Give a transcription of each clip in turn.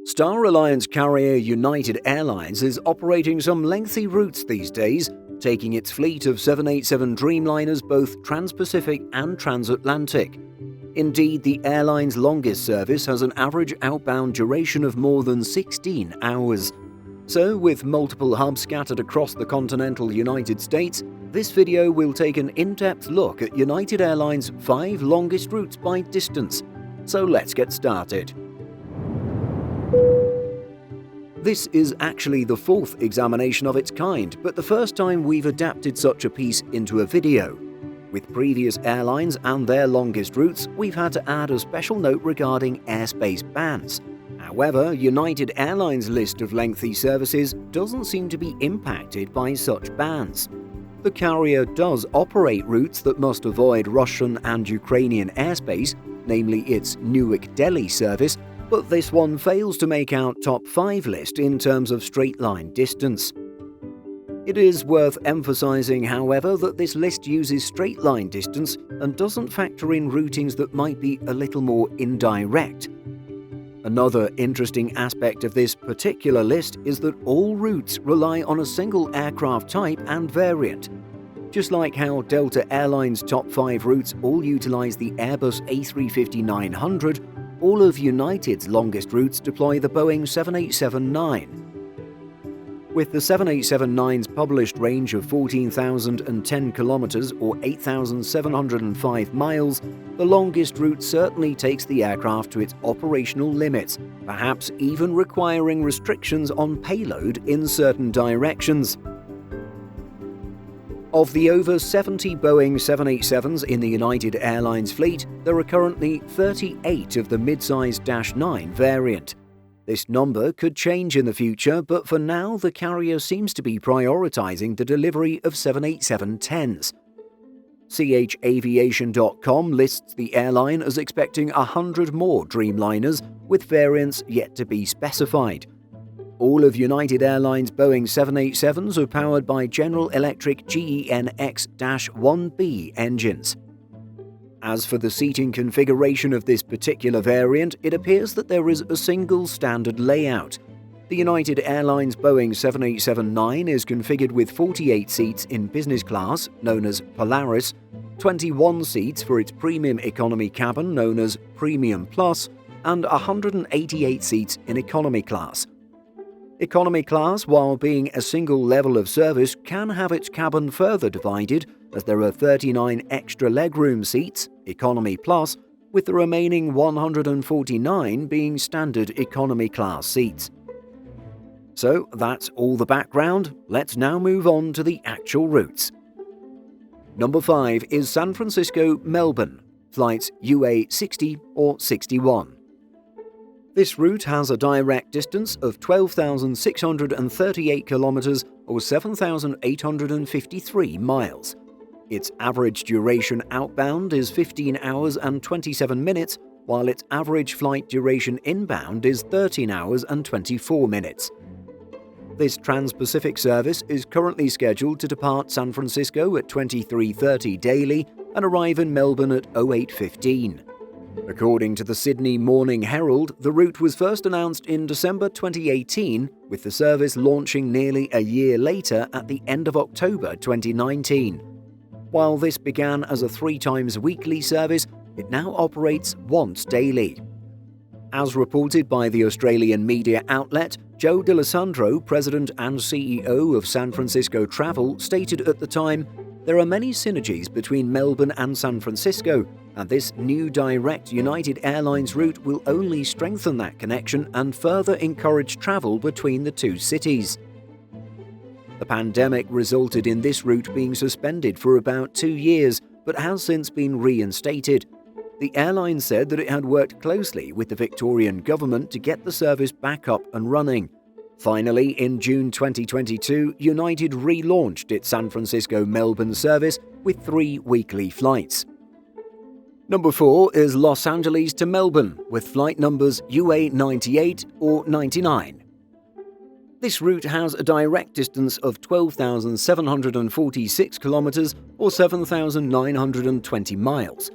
Star Alliance carrier United Airlines is operating some lengthy routes these days, taking its fleet of 787 Dreamliners both trans-Pacific and transatlantic. Indeed, the airline's longest service has an average outbound duration of more than 16 hours. So, with multiple hubs scattered across the continental United States, this video will take an in-depth look at United Airlines' 5 longest routes by distance. So let's get started. This is actually the 4th examination of its kind, but the first time we've adapted such a piece into a video. With previous airlines and their longest routes, we've had to add a special note regarding airspace bans. However, United Airlines' list of lengthy services doesn't seem to be impacted by such bans. The carrier does operate routes that must avoid Russian and Ukrainian airspace, namely its Newark-Delhi service, but this one fails to make our top 5 list in terms of straight-line distance. It is worth emphasizing, however, that this list uses straight-line distance and doesn't factor in routings that might be a little more indirect. Another interesting aspect of this particular list is that all routes rely on a single aircraft type and variant. Just like how Delta Airlines' top 5 routes all utilize the Airbus A350-900, all of United's longest routes deploy the Boeing 787-9. With the 787-9's published range of 14,010 kilometers or 8,705 miles, the longest route certainly takes the aircraft to its operational limits, perhaps even requiring restrictions on payload in certain directions. Of the over 70 Boeing 787s in the United Airlines fleet, there are currently 38 of the mid-size -9 variant. This number could change in the future, but for now the carrier seems to be prioritizing the delivery of 787-10s. CHAviation.com lists the airline as expecting 100 more Dreamliners, with variants yet to be specified. All of United Airlines' Boeing 787s are powered by General Electric GEnx-1B engines. As for the seating configuration of this particular variant, it appears that there is a single standard layout. The United Airlines Boeing 787-9 is configured with 48 seats in business class, known as Polaris, 21 seats for its premium economy cabin, known as Premium Plus, and 188 seats in economy class. Economy class, while being a single level of service, can have its cabin further divided, as there are 39 extra legroom seats, Economy Plus, with the remaining 149 being standard economy class seats. So that's all the background. Let's now move on to the actual routes. Number 5 is San Francisco-Melbourne, flights UA 60 or 61. This route has a direct distance of 12,638 kilometers or 7,853 miles. Its average duration outbound is 15 hours and 27 minutes, while its average flight duration inbound is 13 hours and 24 minutes. This trans-Pacific service is currently scheduled to depart San Francisco at 23:30 daily and arrive in Melbourne at 08:15. According to the Sydney Morning Herald, the route was first announced in December 2018, with the service launching nearly a year later at the end of October 2019. While this began as a 3 times weekly service, it now operates once daily. As reported by the Australian media outlet, Joe D'Alessandro, president and CEO of San Francisco Travel, stated at the time, "There are many synergies between Melbourne and San Francisco, and this new direct United Airlines route will only strengthen that connection and further encourage travel between the two cities." The pandemic resulted in this route being suspended for about 2 years, but has since been reinstated. The airline said that it had worked closely with the Victorian government to get the service back up and running. Finally, in June 2022, United relaunched its San Francisco-Melbourne service with 3 weekly flights. Number 4 is Los Angeles to Melbourne, with flight numbers UA 98 or 99. This route has a direct distance of 12,746 kilometers or 7,920 miles.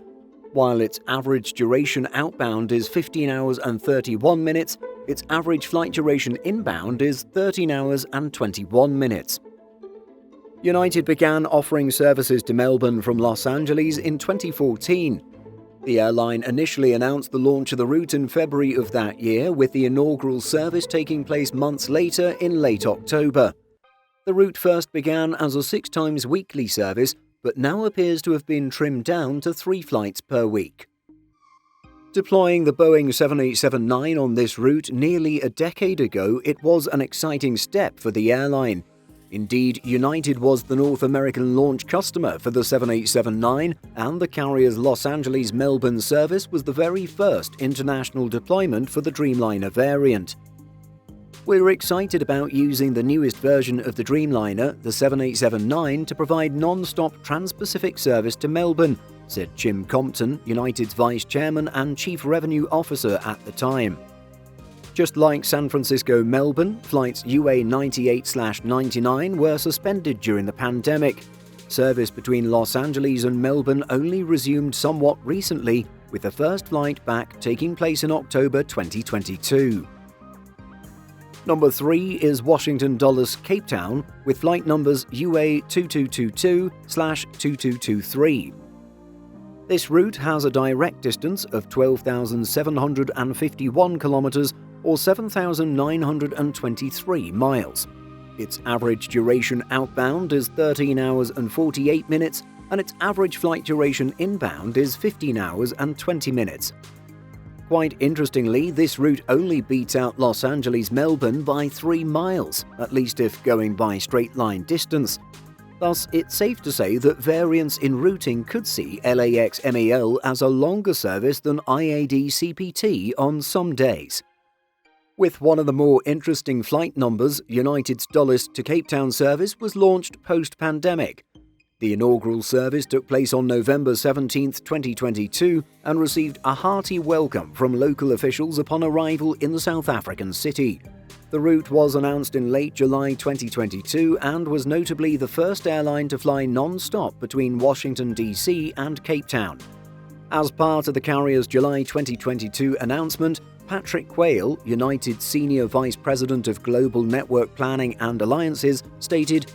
While its average duration outbound is 15 hours and 31 minutes, Its average flight duration inbound is 13 hours and 21 minutes. United began offering services to Melbourne from Los Angeles in 2014. The airline initially announced the launch of the route in February of that year, with the inaugural service taking place months later in late October. The route first began as a 6 times weekly service, but now appears to have been trimmed down to 3 flights per week. Deploying the Boeing 787-9 on this route nearly a decade ago, it was an exciting step for the airline. Indeed, United was the North American launch customer for the 787-9, and the carrier's Los Angeles-Melbourne service was the very first international deployment for the Dreamliner variant. We're excited about using the newest version of the Dreamliner, the 787-9, to provide non-stop trans-Pacific service to Melbourne, said Jim Compton, United's vice chairman and chief revenue officer at the time. Just like San Francisco-Melbourne, flights UA 98/99 were suspended during the pandemic. Service between Los Angeles and Melbourne only resumed somewhat recently, with the first flight back taking place in October 2022. Number 3 is Washington Dulles Cape Town, with flight numbers UA 2222/2223. This route has a direct distance of 12,751 kilometers or 7,923 miles. Its average duration outbound is 13 hours and 48 minutes, and its average flight duration inbound is 15 hours and 20 minutes. Quite interestingly, this route only beats out Los Angeles-Melbourne by 3 miles, at least if going by straight-line distance. Thus, it's safe to say that variance in routing could see LAX-MEL as a longer service than IAD-CPT on some days. With one of the more interesting flight numbers, United's Dulles to Cape Town service was launched post-pandemic. The inaugural service took place on November 17, 2022, and received a hearty welcome from local officials upon arrival in the South African city. The route was announced in late July 2022 and was notably the first airline to fly non-stop between Washington, D.C. and Cape Town. As part of the carrier's July 2022 announcement, Patrick Quayle, United's Senior Vice President of Global Network Planning and Alliances, stated,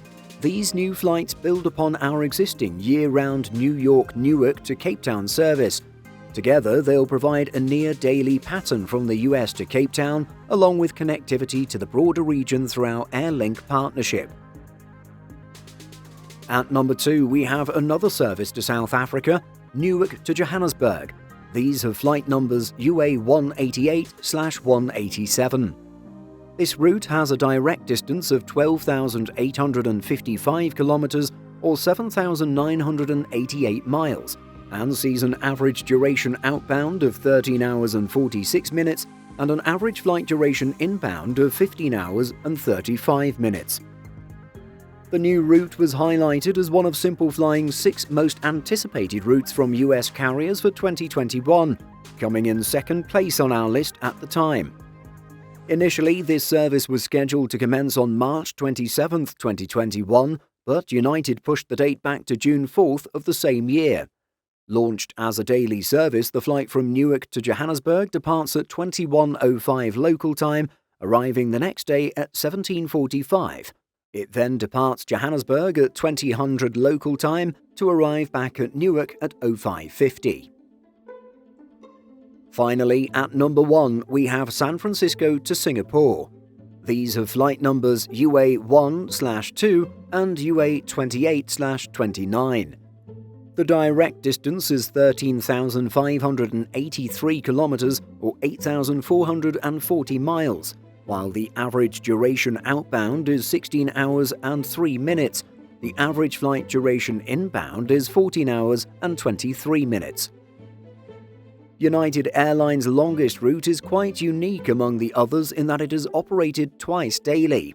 "These new flights build upon our existing year-round New York-Newark to Cape Town service. Together, they'll provide a near-daily pattern from the US to Cape Town, along with connectivity to the broader region through our Airlink partnership." At number 2, we have another service to South Africa, Newark to Johannesburg. These have flight numbers UA 188/187. This route has a direct distance of 12,855 kilometers or 7,988 miles, and sees an average duration outbound of 13 hours and 46 minutes and an average flight duration inbound of 15 hours and 35 minutes. The new route was highlighted as one of Simple Flying's 6 most anticipated routes from US carriers for 2021, coming in second place on our list at the time. Initially, this service was scheduled to commence on March 27, 2021, but United pushed the date back to June 4th of the same year. Launched as a daily service, the flight from Newark to Johannesburg departs at 21:05 local time, arriving the next day at 17:45. It then departs Johannesburg at 2000 local time to arrive back at Newark at 0550. Finally, at number 1, we have San Francisco to Singapore. These have flight numbers UA 1/2 and UA 28/29. The direct distance is 13,583 kilometers or 8,440 miles, while the average duration outbound is 16 hours and 3 minutes. The average flight duration inbound is 14 hours and 23 minutes. United Airlines' longest route is quite unique among the others in that it is operated twice daily.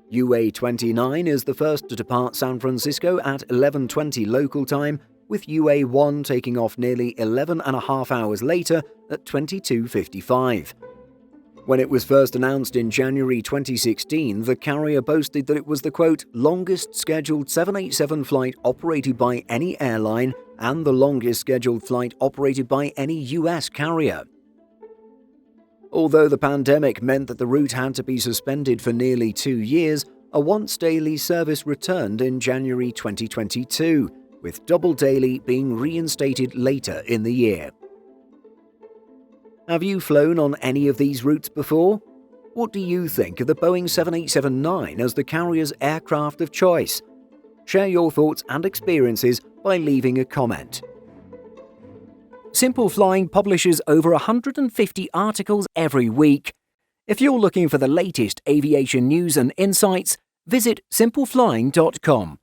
UA 29 is the first to depart San Francisco at 11:20 local time, with UA 1 taking off nearly 11.5 hours later at 22:55. When it was first announced in January 2016, the carrier boasted that it was the, quote, longest scheduled 787 flight operated by any airline and the longest scheduled flight operated by any US carrier. Although the pandemic meant that the route had to be suspended for nearly 2 years, a once-daily service returned in January 2022, with double daily being reinstated later in the year. Have you flown on any of these routes before? What do you think of the Boeing 787-9 as the carrier's aircraft of choice? Share your thoughts and experiences by leaving a comment. Simple Flying publishes over 150 articles every week. If you're looking for the latest aviation news and insights, visit simpleflying.com.